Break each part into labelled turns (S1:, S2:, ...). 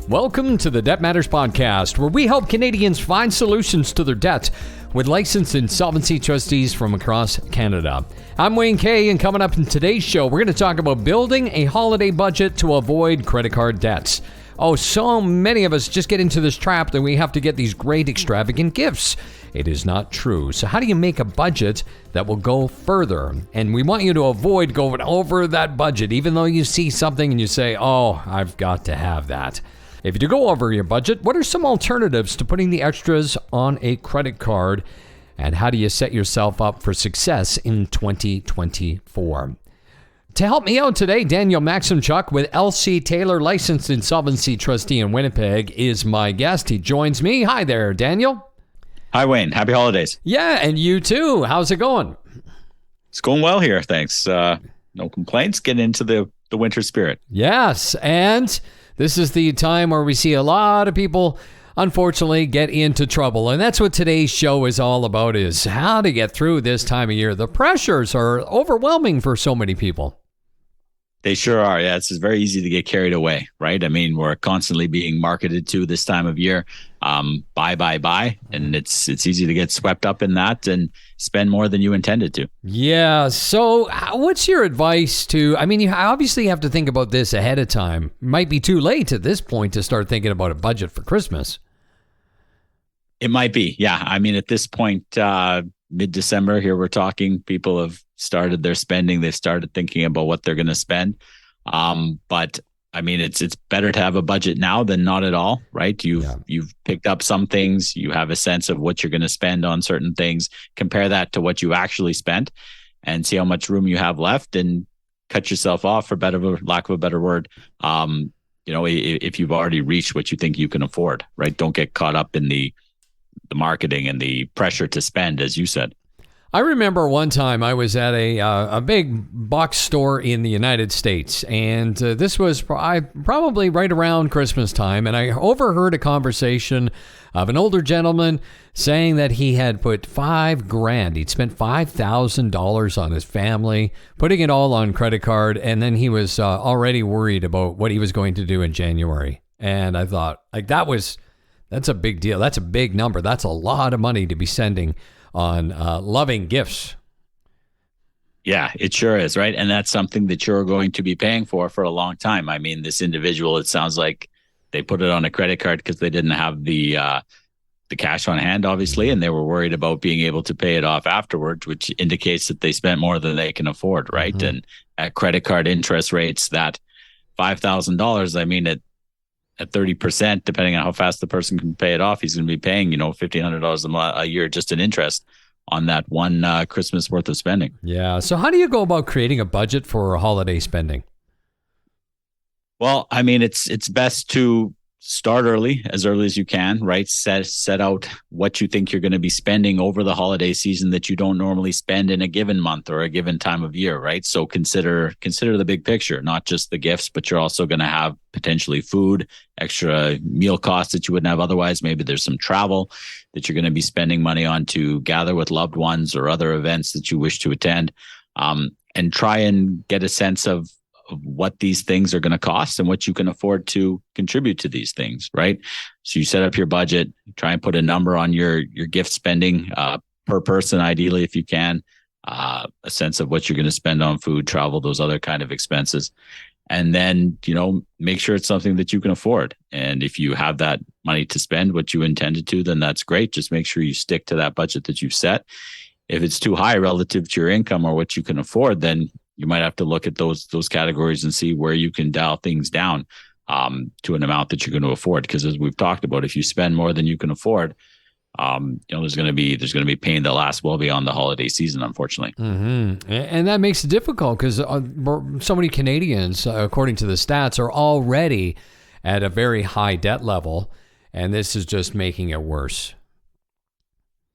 S1: Welcome to the Debt Matters Podcast, where we help Canadians find solutions to their debt with licensed insolvency trustees from across Canada. I'm Wayne Kay, and coming up in today's show, we're going to talk about building a holiday budget to avoid credit card debts. Oh, so many of us just get into this trap that we have to get these great extravagant gifts. It is not true. So how do you make a budget that will go further? And we want you to avoid going over that budget, even though you see something and you say, oh, I've got to have that. If you do go over your budget, what are some alternatives to putting the extras on a credit card? And how do you set yourself up for success in 2024? To help me out today, Daniel Maksymchak with LC Taylor, licensed insolvency trustee in Winnipeg, is my guest. He joins me. Hi there, Daniel.
S2: Hi, Wayne. Happy holidays.
S1: Yeah, and you too. How's it going?
S2: It's going well here, thanks. No complaints. Getting into the winter spirit.
S1: Yes, and this is the time where we see a lot of people, unfortunately, get into trouble. And that's what today's show is all about, is how to get through this time of year. The pressures are overwhelming for so many people.
S2: They sure are. Yeah, it's very easy to get carried away, right? I mean, we're constantly being marketed to this time of year. Buy. And it's easy to get swept up in that and spend more than you intended to.
S1: Yeah. So what's your advice to, I mean, you obviously have to think about this ahead of time. Might be too late at this point to start thinking about a budget for Christmas.
S2: It might be. Yeah. I mean, at this point, mid-December here, we're talking, people have started their spending. They've started thinking about what they're going to spend. But I mean, it's better to have a budget now than not at all, right? You've picked up some things. You have a sense of what you're going to spend on certain things. Compare that to what you actually spent and see how much room you have left and cut yourself off, for lack of a better word. If you've already reached what you think you can afford, right? Don't get caught up in the marketing and the pressure to spend, as you said.
S1: I remember one time I was at a big box store in the United States, and this was probably right around Christmas time, and I overheard a conversation of an older gentleman saying that he had put $5,000. He'd spent $5,000 on his family, putting it all on credit card, and then he was already worried about what he was going to do in January. And I thought, that's a big deal. That's a big number. That's a lot of money to be sending on loving gifts.
S2: Yeah, it sure is, right? And that's something that you're going to be paying for a long time. I mean, this individual, it sounds like they put it on a credit card because they didn't have the cash on hand, obviously, and they were worried about being able to pay it off afterwards, which indicates that they spent more than they can afford, right? Mm-hmm. And at credit card interest rates, that $5,000, I mean, at 30%, depending on how fast the person can pay it off, he's going to be paying, $1,500 a year just in interest on that one Christmas worth of spending.
S1: Yeah. So how do you go about creating a budget for holiday spending?
S2: Well, I mean, it's best to start early as you can, right? Set out what you think you're going to be spending over the holiday season that you don't normally spend in a given month or a given time of year, right? So consider the big picture, not just the gifts, but you're also going to have potentially food, extra meal costs that you wouldn't have otherwise. Maybe there's some travel that you're going to be spending money on to gather with loved ones or other events that you wish to attend, and try and get a sense of what these things are going to cost and what you can afford to contribute to these things, right? So you set up your budget, try and put a number on your gift spending per person, ideally, if you can, a sense of what you're going to spend on food, travel, those other kind of expenses. And then, make sure it's something that you can afford. And if you have that money to spend what you intended to, then that's great. Just make sure you stick to that budget that you've set. If it's too high relative to your income or what you can afford, then you might have to look at those categories and see where you can dial things down to an amount that you're going to afford. Because as we've talked about, if you spend more than you can afford, there's going to be pain that lasts well beyond the holiday season, unfortunately.
S1: Mm-hmm. And that makes it difficult because so many Canadians, according to the stats, are already at a very high debt level, and this is just making it worse.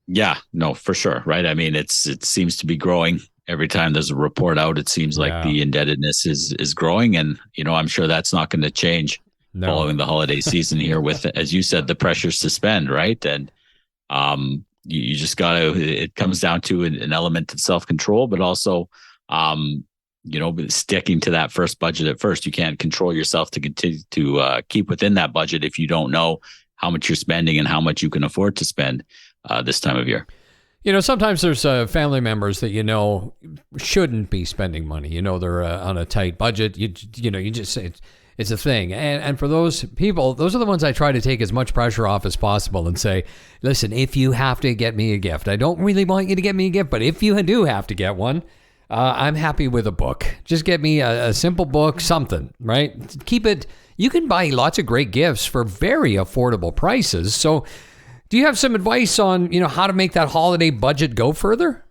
S2: Yeah, no, for sure, right? I mean, it seems to be growing. Every time there's a report out, it seems like the indebtedness is growing. And, I'm sure that's not going to change following the holiday season here with, as you said, the pressures to spend, right? And you just got to, it comes down to an element of self-control, but also, sticking to that first budget at first. You can't control yourself to continue to keep within that budget if you don't know how much you're spending and how much you can afford to spend this time of year.
S1: Sometimes there's family members that shouldn't be spending money. They're on a tight budget. You just say it's a thing. And for those people, those are the ones I try to take as much pressure off as possible and say, listen, if you have to get me a gift, I don't really want you to get me a gift, but if you do have to get one, I'm happy with a book. Just get me a simple book, something, right? Keep it. You can buy lots of great gifts for very affordable prices. So do you have some advice on, how to make that holiday budget go further?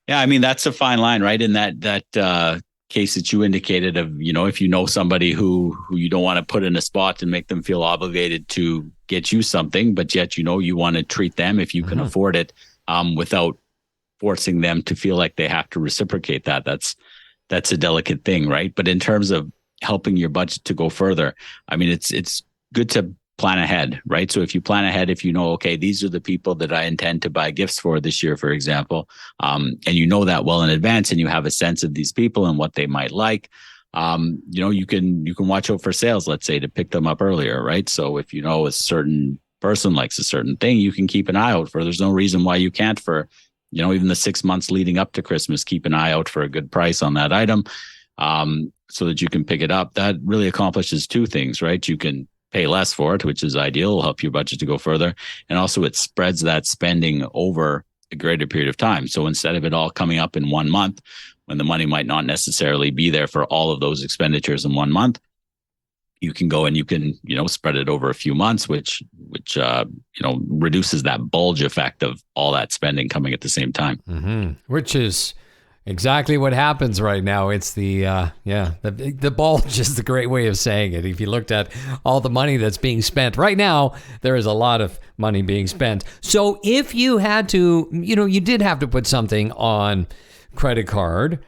S2: Yeah, I mean, that's a fine line, right? In that case that you indicated of, if you know somebody who you don't want to put in a spot and make them feel obligated to get you something, but yet, you want to treat them if you can afford it without forcing them to feel like they have to reciprocate that. That's a delicate thing, right? But in terms of helping your budget to go further, I mean, it's good to plan ahead, right? So if you plan ahead, if you know, okay, these are the people that I intend to buy gifts for this year, for example, and you know that well in advance, and you have a sense of these people and what they might like, you can watch out for sales, let's say, to pick them up earlier, right? So if you know a certain person likes a certain thing, you can keep an eye out for. There's no reason why you can't for, even the 6 months leading up to Christmas, keep an eye out for a good price on that item, so that you can pick it up. That really accomplishes two things, right? You can pay less for it, which is ideal, will help your budget to go further. And also it spreads that spending over a greater period of time. So instead of it all coming up in 1 month, when the money might not necessarily be there for all of those expenditures in 1 month, you can go and you can, spread it over a few months, which reduces that bulge effect of all that spending coming at the same time.
S1: Mm-hmm. Which is exactly what happens right now. It's the bulge is the great way of saying it. If you looked at all the money that's being spent right now, there is a lot of money being spent. So if you had to, you did have to put something on credit card,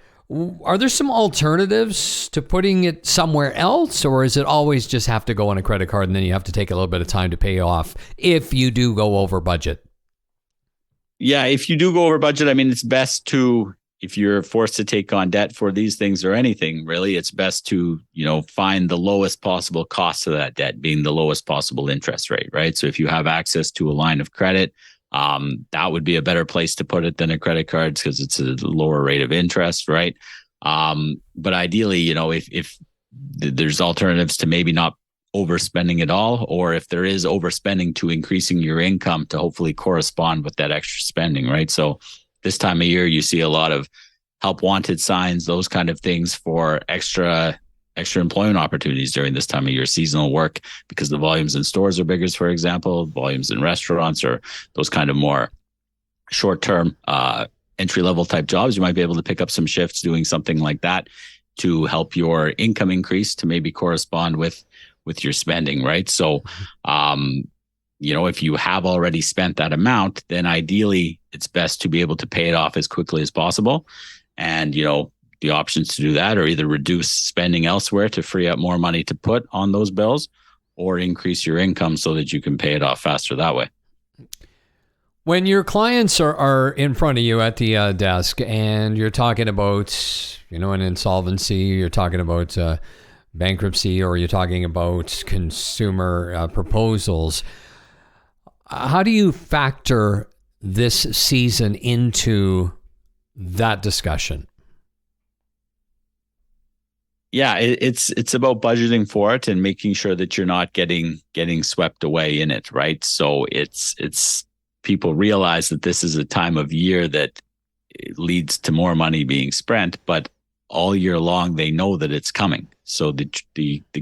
S1: are there some alternatives to putting it somewhere else, or is it always just have to go on a credit card and then you have to take a little bit of time to pay off if you do go over budget?
S2: Yeah, if you do go over budget, I mean, it's best to, if you're forced to take on debt for these things or anything, really, it's best to, find the lowest possible cost of that debt, being the lowest possible interest rate, right? So if you have access to a line of credit, that would be a better place to put it than a credit card because it's a lower rate of interest, right? But ideally, if there's alternatives to maybe not overspending at all, or if there is overspending, to increasing your income to hopefully correspond with that extra spending, right? So this time of year, you see a lot of help wanted signs, those kind of things for extra employment opportunities during this time of year, seasonal work, because the volumes in stores are bigger, for example, volumes in restaurants, or those kind of more short-term entry-level type jobs. You might be able to pick up some shifts doing something like that to help your income increase to maybe correspond with your spending, right? So, if you have already spent that amount, then ideally it's best to be able to pay it off as quickly as possible. And, the options to do that are either reduce spending elsewhere to free up more money to put on those bills, or increase your income so that you can pay it off faster that way.
S1: When your clients are in front of you at the desk and you're talking about, an insolvency, you're talking about bankruptcy, or you're talking about consumer proposals, how do you factor this season into that discussion?
S2: Yeah, it's about budgeting for it and making sure that you're not getting swept away in it, right? So it's people realize that this is a time of year that leads to more money being spent, but all year long they know that it's coming. So the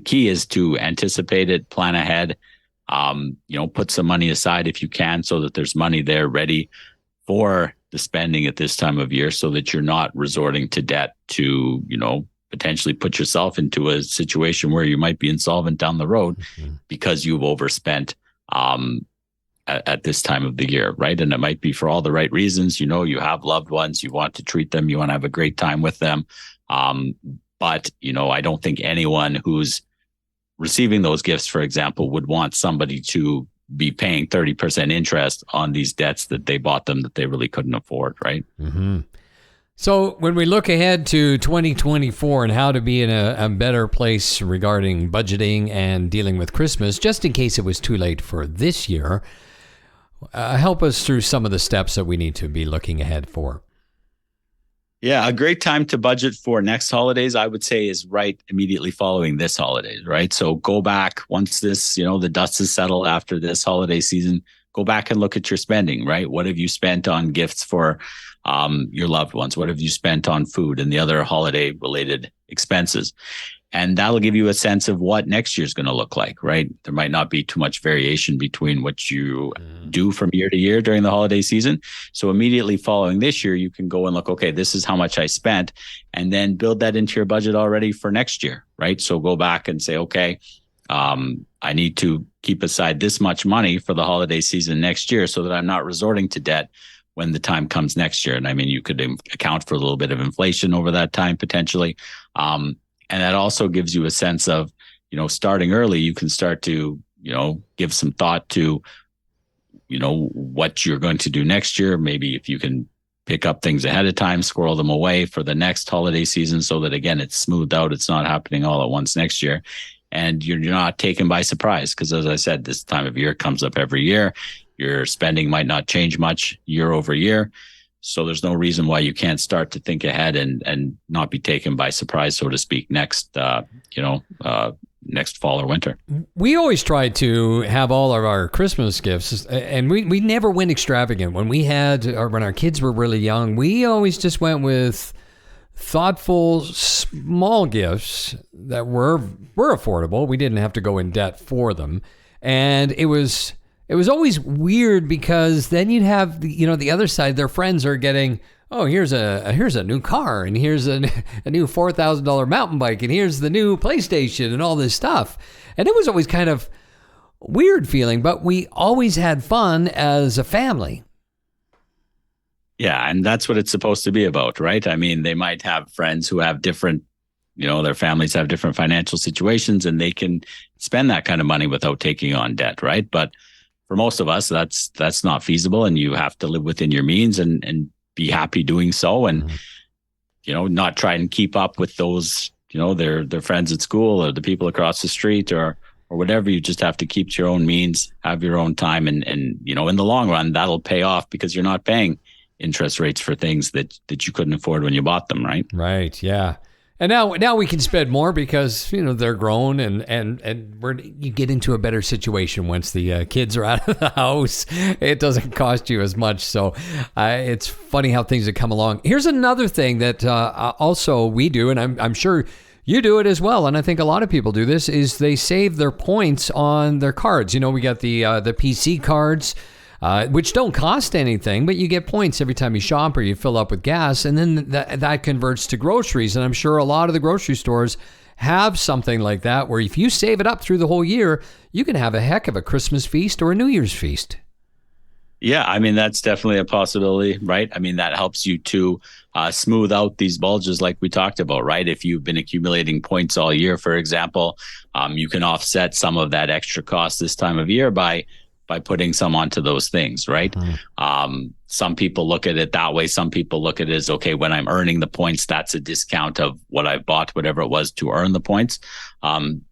S2: key is to anticipate it, plan ahead, put some money aside if you can, so that there's money there ready for the spending at this time of year, so that you're not resorting to debt to, potentially put yourself into a situation where you might be insolvent down the road because you've overspent at this time of the year, right? And it might be for all the right reasons. You have loved ones, you want to treat them, you want to have a great time with them. But, I don't think anyone who's receiving those gifts, for example, would want somebody to be paying 30% interest on these debts that they bought them that they really couldn't afford, right?
S1: Mm-hmm. So when we look ahead to 2024 and how to be in a better place regarding budgeting and dealing with Christmas, just in case it was too late for this year, help us through some of the steps that we need to be looking ahead for.
S2: Yeah, a great time to budget for next holidays, I would say, is right immediately following this holiday, right? So go back once this, the dust is settled after this holiday season, go back and look at your spending, right? What have you spent on gifts for your loved ones? What have you spent on food and the other holiday related expenses? And that'll give you a sense of what next year's going to look like, right? There might not be too much variation between what you do from year to year during the holiday season. So immediately following this year, you can go and look, okay, this is how much I spent, and then build that into your budget already for next year, right? So go back and say, okay, I need to keep aside this much money for the holiday season next year so that I'm not resorting to debt when the time comes next year. And I mean, you could account for a little bit of inflation over that time potentially. And that also gives you a sense of, starting early, you can start to, give some thought to, what you're going to do next year. Maybe if you can pick up things ahead of time, squirrel them away for the next holiday season so that, again, it's smoothed out. It's not happening all at once next year. And you're not taken by surprise because, as I said, this time of year comes up every year. Your spending might not change much year over year. So there's no reason why you can't start to think ahead and not be taken by surprise, so to speak, next fall or winter.
S1: We always try to have all of our Christmas gifts, and we never went extravagant. When when our kids were really young, we always just went with thoughtful, small gifts that were affordable. We didn't have to go in debt for them. And it was always weird because then you'd have the other side. Their friends are getting, oh, here's a new car, and here's a new $4,000 mountain bike, and here's the new PlayStation and all this stuff. And it was always kind of weird feeling, but we always had fun as a family.
S2: Yeah, and that's what it's supposed to be about, right? I mean, they might have friends who have different, their families have different financial situations, and they can spend that kind of money without taking on debt, right? But for most of us, that's not feasible, and you have to live within your means and be happy doing so, and not try and keep up with those their friends at school or the people across the street or whatever. You just have to keep to your own means, have your own time, and in the long run that'll pay off because you're not paying interest rates for things that you couldn't afford when you bought them, right?
S1: Right. Yeah. And now we can spend more because they're grown and you get into a better situation once the kids are out of the house. It doesn't cost you as much, so it's funny how things have come along. Here's another thing that also we do, and I'm sure you do it as well, and I think a lot of people do this, is they save their points on their cards. We got the PC cards. Which don't cost anything, but you get points every time you shop or you fill up with gas, and then that converts to groceries. And I'm sure a lot of the grocery stores have something like that, where if you save it up through the whole year, you can have a heck of a Christmas feast or a New Year's feast.
S2: Yeah, I mean, that's definitely a possibility, right? I mean, that helps you to smooth out these bulges like we talked about, right? If you've been accumulating points all year, for example, you can offset some of that extra cost this time of year by putting some onto those things, right? Some people look at it that way. Some people look at it as, okay, when I'm earning the points, that's a discount of what I bought, whatever it was to earn the points.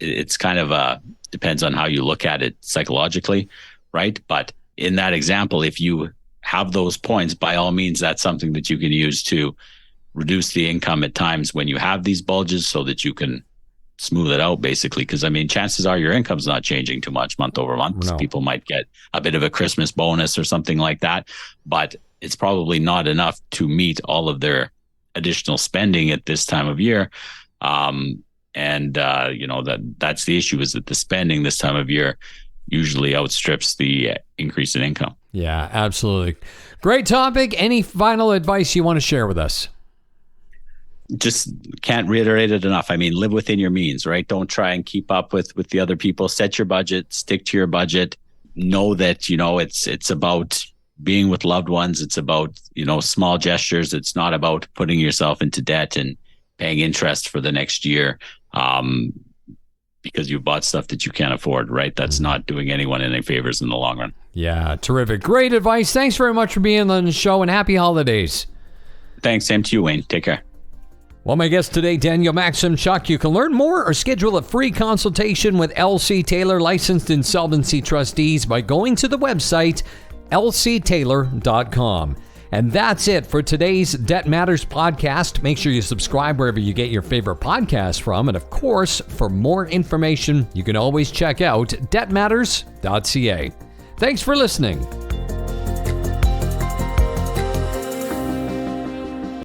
S2: It's kind of depends on how you look at it psychologically, right? But in that example, if you have those points, by all means, that's something that you can use to reduce the income at times when you have these bulges so that you can smooth it out, basically. Because I mean, chances are your income's not changing too much month over month. No. People might get a bit of a Christmas bonus or something like that, but it's probably not enough to meet all of their additional spending at this time of year. That's the issue, is that the spending this time of year usually outstrips the increase in income.
S1: Yeah, absolutely. Great topic. Any final advice you want to share with us?
S2: Just can't reiterate it enough. I mean, live within your means, right? Don't try and keep up with the other people. Set your budget, stick to your budget. Know that, it's about being with loved ones. It's about, small gestures. It's not about putting yourself into debt and paying interest for the next year because you bought stuff that you can't afford, right? That's not doing anyone any favors in the long run.
S1: Yeah, terrific. Great advice. Thanks very much for being on the show, and happy holidays.
S2: Thanks. Same to you, Wayne. Take care.
S1: Well, my guest today, Daniel Maksymchak. You can learn more or schedule a free consultation with LC Taylor Licensed Insolvency Trustees by going to the website lctaylor.com. And that's it for today's Debt Matters podcast. Make sure you subscribe wherever you get your favorite podcasts from. And of course, for more information, you can always check out debtmatters.ca. Thanks for listening.